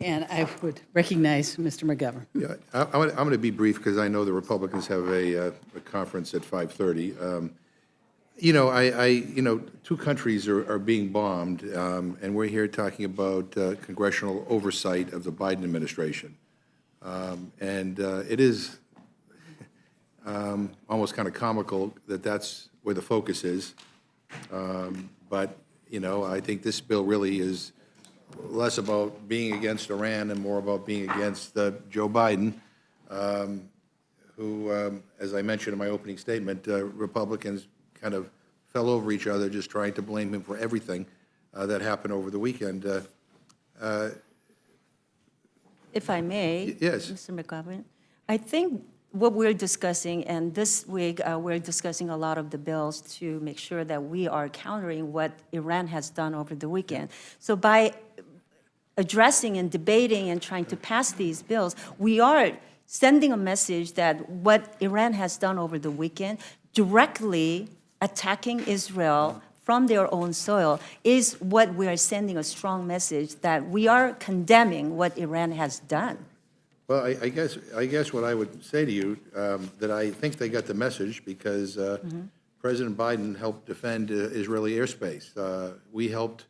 And I would recognize Mr. McGovern. Yeah, I'm going to be brief because I know the Republicans have a conference at 5:30. Two countries are being bombed, and we're here talking about congressional oversight of the Biden administration. It is almost kind of comical that that's where the focus is. But I think this bill really is less about being against Iran and more about being against Joe Biden, who, as I mentioned in my opening statement, Republicans kind of fell over each other just trying to blame him for everything that happened over the weekend. If I may, Yes. Mr. McGovern, I think what we're discussing, and this week we're discussing a lot of the bills to make sure that we are countering what Iran has done over the weekend. So by addressing and debating and trying to pass these bills, we are sending a message that what Iran has done over the weekend, directly attacking Israel from their own soil, is what we are sending a strong message that we are condemning what Iran has done. Well, I guess what I would say to you, that I think they got the message because President Biden helped defend Israeli airspace. We helped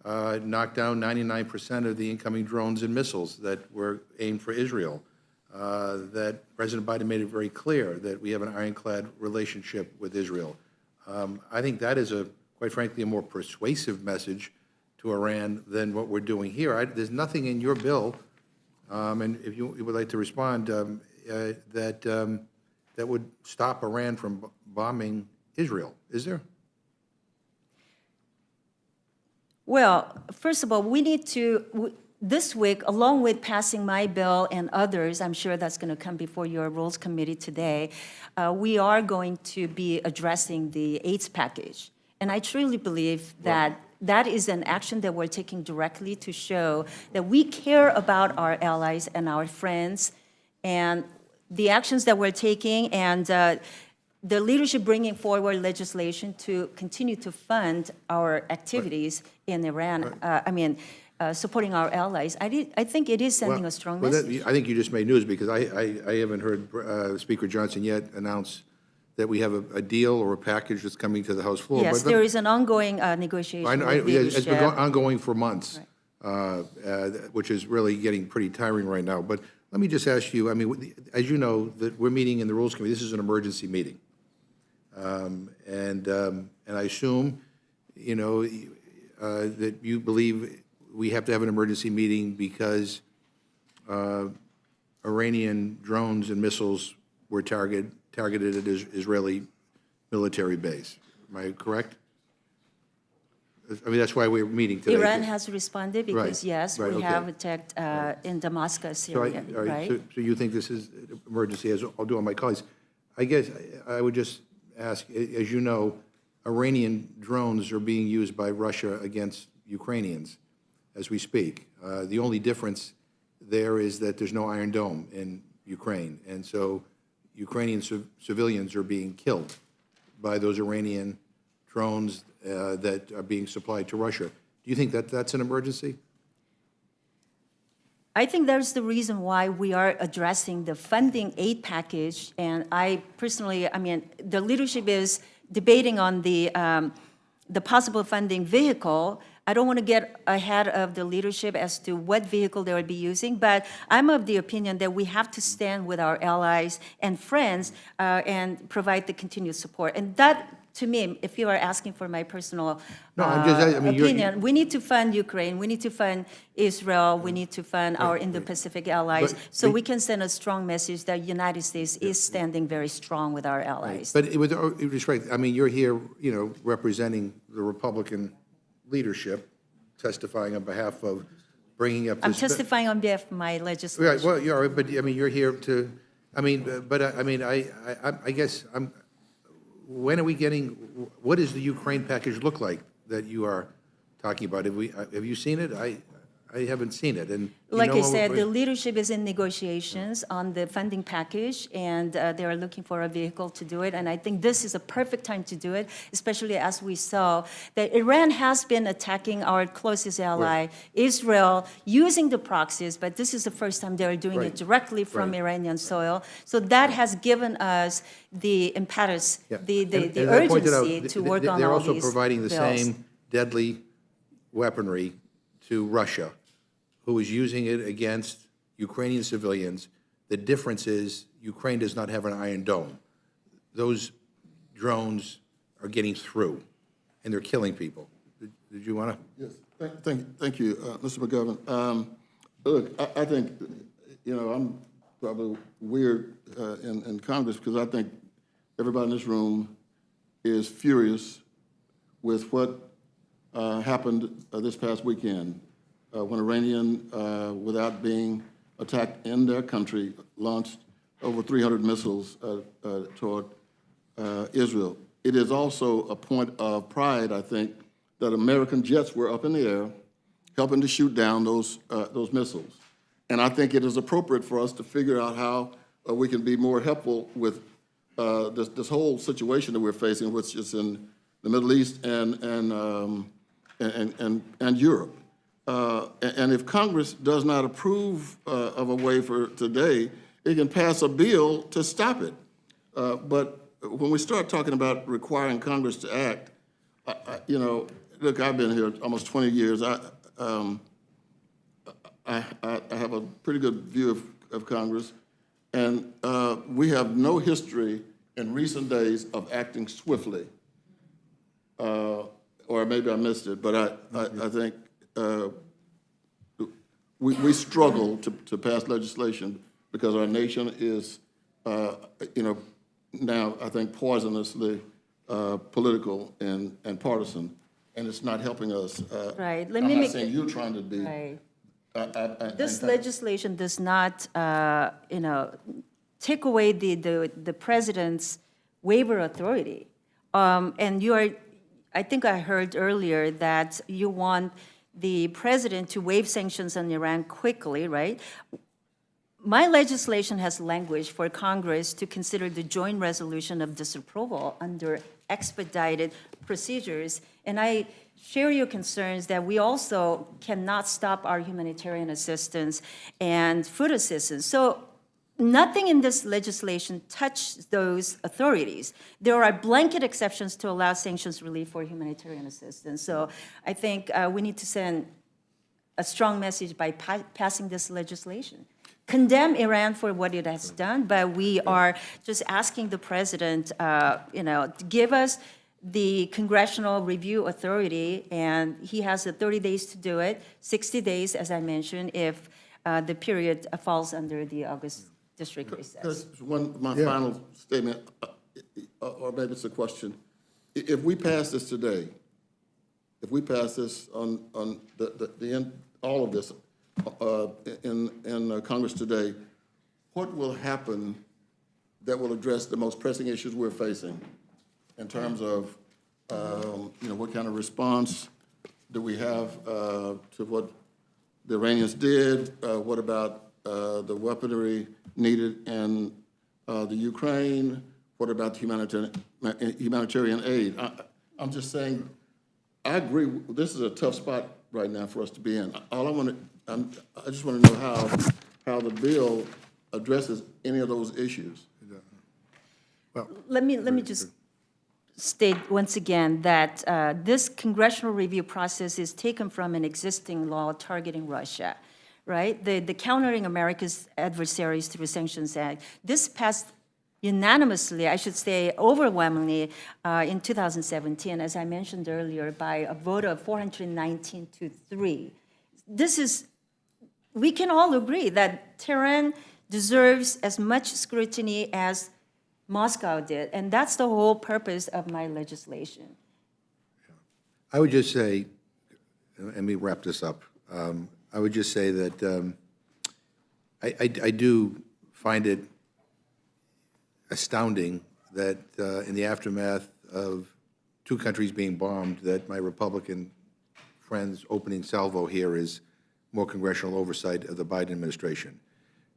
knock down 99% of the incoming drones and missiles that were aimed for Israel. That President Biden made it very clear that we have an ironclad relationship with Israel. I think that is, quite frankly, a more persuasive message to Iran than what we're doing here. There's nothing in your bill, and if you would like to respond, that would stop Iran from bombing Israel, is there? Well, first of all, we need to, this week, along with passing my bill and others, I'm sure that's going to come before your Rules Committee today, we are going to be addressing the AIDS package. And I truly believe that that is an action that we're taking directly to show that we care about our allies and our friends, and the actions that we're taking, and the leadership bringing forward legislation to continue to fund our activities in Iran, supporting our allies. I think it is sending a strong message. I think you just made news because I haven't heard Speaker Johnson yet announce that we have a deal or a package that's coming to the House floor. Yes, there is an ongoing negotiation with leadership. It's been ongoing for months, which is really getting pretty tiring right now. But let me just ask you, as you know, that we're meeting in the Rules Committee. This is an emergency meeting. And I assume, that you believe we have to have an emergency meeting because Iranian drones and missiles were targeted at Israeli military base. Am I correct? That's why we're meeting today. Iran has responded because, Right. yes, Right, we okay. have attacked in Damascus, Syria, all right. right? So you think this is an emergency, as I'll do on my colleagues. I guess I would just ask, as you know, Iranian drones are being used by Russia against Ukrainians as we speak. The only difference there is that there's no Iron Dome in Ukraine, and so Ukrainian civilians are being killed by those Iranian drones that are being supplied to Russia. Do you think that that's an emergency? I think that's the reason why we are addressing the funding aid package. And I personally, the leadership is debating on the possible funding vehicle. I don't want to get ahead of the leadership as to what vehicle they will be using, but I'm of the opinion that we have to stand with our allies and friends and provide the continued support. And that, to me, if you are asking for my personal opinion, we need to fund Ukraine, we need to fund Israel, we need to fund our Indo-Pacific allies, so we can send a strong message that the United States is standing very strong with our allies. But with respect, you're here, representing the Republican leadership, testifying on behalf of bringing up this. I'm testifying on behalf of my legislation. Right, well, you're all right, but you're here to, I guess when are we getting, what does the Ukraine package look like that you are talking about? Have you seen it? I haven't seen it, and you Like know I what said, we- the leadership is in negotiations on the funding package, and they are looking for a vehicle to do it. And I think this is a perfect time to do it, especially as we saw that Iran has been attacking our closest ally, Israel, using the proxies, but this is the first time they're doing it Right. directly from Right. Iranian soil. So that has given us the impetus, Yeah. the And as I pointed out, urgency to work on they're all also these providing the bills. same deadly weaponry to Russia, who is using it against Ukrainian civilians. The difference is Ukraine does not have an Iron Dome. Those drones are getting through, and they're killing people. Did you want to? Yes, thank you, Mr. McGovern. Look, I think, I'm probably weird in Congress because I think everybody in this room is furious with what happened this past weekend when Iranian, without being attacked in their country, launched over 300 missiles toward Israel. It is also a point of pride, I think, that American jets were up in the air helping to shoot down those missiles. And I think it is appropriate for us to figure out how we can be more helpful with this whole situation that we're facing, which is in the Middle East and Europe. And if Congress does not approve of a waiver today, it can pass a bill to stop it. But when we start talking about requiring Congress to act, look, I've been here almost 20 years. I have a pretty good view of Congress, and we have no history in recent days of acting swiftly. Or maybe I missed it, but I think we struggle to pass legislation because our nation is, now I think poisonously political and partisan, and it's not helping us. Right. I'm not saying you're trying to be. Right. This This legislation does not, take away the president's waiver authority. And I think I heard earlier that you want the president to waive sanctions on Iran quickly, right? My legislation has language for Congress to consider the joint resolution of disapproval under expedited procedures. And I share your concerns that we also cannot stop our humanitarian assistance and food assistance. So nothing in this legislation touches those authorities. There are blanket exceptions to allow sanctions relief for humanitarian assistance. So I think we need to send a strong message by passing this legislation. Condemn Iran for what it has done, but we are just asking the president, to give us the congressional review authority, and he has 30 days to do it, 60 days, as I mentioned, if the period falls under the August district recess. That's my final statement, or maybe it's a question. If we pass this today, if we pass this on the end, all of this in Congress today, what will happen that will address the most pressing issues we're facing in terms of, what kind of response do we have to what the Iranians did? What about the weaponry needed in the Ukraine? What about the humanitarian aid? I'm just saying, I agree, this is a tough spot right now for us to be in. I just want to know how the bill addresses any of those issues. Let me just state once again that this congressional review process is taken from an existing law targeting Russia, right? The Countering America's Adversaries Through Sanctions Act. This passed unanimously, I should say overwhelmingly, in 2017, as I mentioned earlier, by a vote of 419 to 3. We can all agree that Tehran deserves as much scrutiny as Moscow did, and that's the whole purpose of my legislation. I would just say, and let me wrap this up. I would just say that I do find it astounding that in the aftermath of two countries being bombed, that my Republican friend's opening salvo here is more congressional oversight of the Biden administration.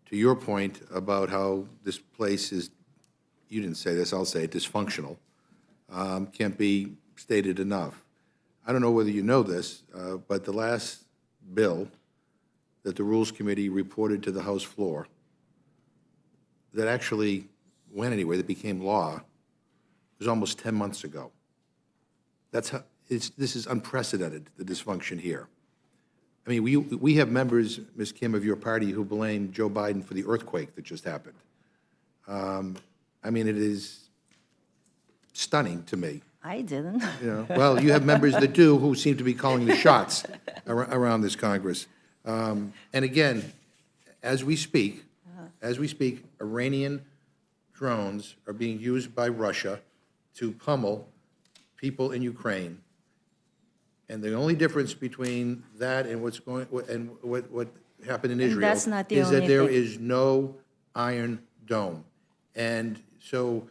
To your point about how this place is, you didn't say this, I'll say it, dysfunctional, can't be stated enough. I don't know whether you know this, but the last bill that the Rules Committee reported to the House floor that actually went anywhere, that became law, was almost 10 months ago. That's how, this is unprecedented, the dysfunction here. I mean, we have members, Ms. Kim, of your party who blame Joe Biden for the earthquake that just happened. I mean, it is stunning to me. I didn't. You know, well, you have members that do who seem to be calling the shots around this Congress. And again, as we speak, Iranian drones are being used by Russia to pummel people in Ukraine. And the only difference between that and what happened in Israel that's not the is that only there thing. is no Iron Dome. And so,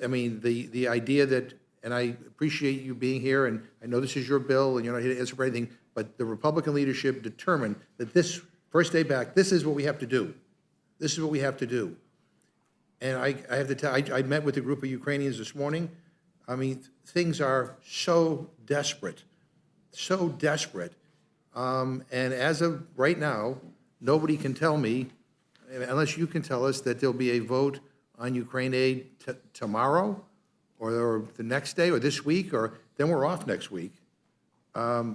I mean, the idea that, and I appreciate you being here, and I know this is your bill, and you're not here to answer for anything, but the Republican leadership determined that this first day back, this is what we have to do. This is what we have to do. And I have to tell, I met with a group of Ukrainians this morning. I mean, things are so desperate, so desperate. And as of right now, nobody can tell me, unless you can tell us, that there'll be a vote on Ukraine aid tomorrow, or the next day, or this week, or then we're off next week. I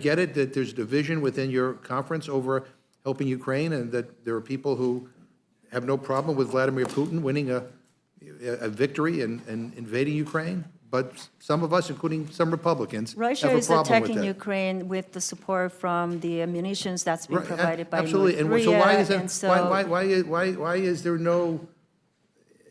get it that there's division within your conference over helping Ukraine, and that there are people who have no problem with Vladimir Putin winning a victory and invading Ukraine. But some of us, including some Republicans, Russia have a is problem with attacking that. Ukraine with the support from the munitions that's been Right, provided by North absolutely. And Korea. so why is that? And so Why is there no?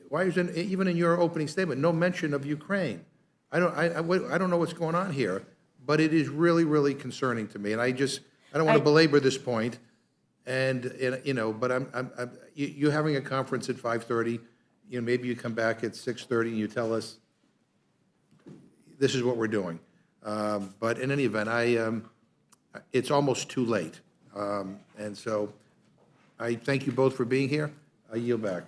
Why is there, even in your opening statement, no mention of Ukraine? I don't know what's going on here, but it is really, really concerning to me. And I don't want to belabor this point. And you know, but you're having a conference at 5:30. You know, maybe you come back at 6:30 and you tell us this is what we're doing. But in any event, it's almost too late. And so I thank you both for being here. I yield back.